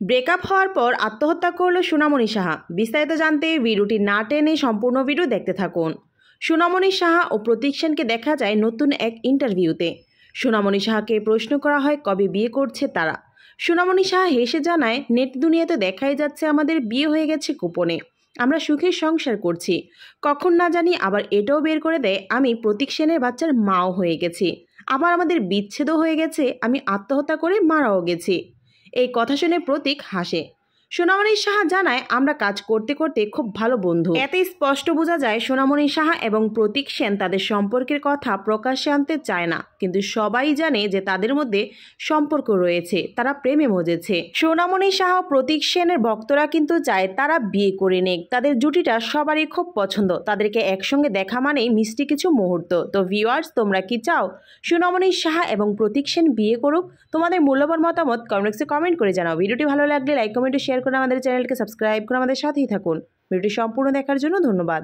Breakup হওয়ার পর আত্মহত্যা করল সোনামণি সাহা। বিস্তারিত জানতে ভিডিওটি না টেনে সম্পূর্ণ ভিডিও দেখতে থাকুন। সোনামণি সাহা ও প্রতীক সেনকে দেখা যায় নতুন এক ইন্টারভিউতে। সোনামণি সাহাকে প্রশ্ন করা হয় কবে বিয়ে করছে তারা। সোনামণি সাহা হেসে জানায়, নেট দুনিয়াতে দেখাই যাচ্ছে আমাদের বিয়ে হয়ে গেছে গোপনে, আমরা সুখে সংসার করছি। কখন না জানি আবার এটাও বের করে দেয় আমি প্রতীক সেনের বাচ্চার মাও হয়ে গেছি, আবার আমাদের বিচ্ছেদও হয়ে গেছে, আমি আত্মহত্যা করে মারাও গেছি। এই কথা শুনে প্রতীক হাসে। সোনামণি সাহা জানায়, আমরা কাজ করতে করতে খুব ভালো বন্ধু। এতে স্পষ্ট বোঝা যায় সোনামণি সাহা এবং প্রতীক সেন তাদের সম্পর্কের কথা প্রকাশ্যে আনতে চায় না, কিন্তু সবাই জানে যে তাদের মধ্যে সম্পর্ক রয়েছে, তারা প্রেমে মজেছে। সোনামণি সাহা ও প্রতীক সেনের ভক্তরা কিন্তু চায় তারা বিয়ে করে নেক। তাদের জুটিটা সবারই খুব পছন্দ, তাদেরকে একসঙ্গে দেখা মানেই মিষ্টি কিছু মুহূর্ত। তো ভিউয়ার্স, তোমরা কি চাও সোনামণি সাহা এবং প্রতীক সেন বিয়ে করুক? তোমাদের মূল্যবান মতামত কমেন্টসে কমেন্ট করে জানাও। ভিডিওটি ভালো লাগলে লাইক, কমেন্ট ও শেয়ার করে আমাদের চ্যানেলকে সাবস্ক্রাইব করে আমাদের সাথেই থাকুন। ভিডিওটি সম্পূর্ণ দেখার জন্য ধন্যবাদ।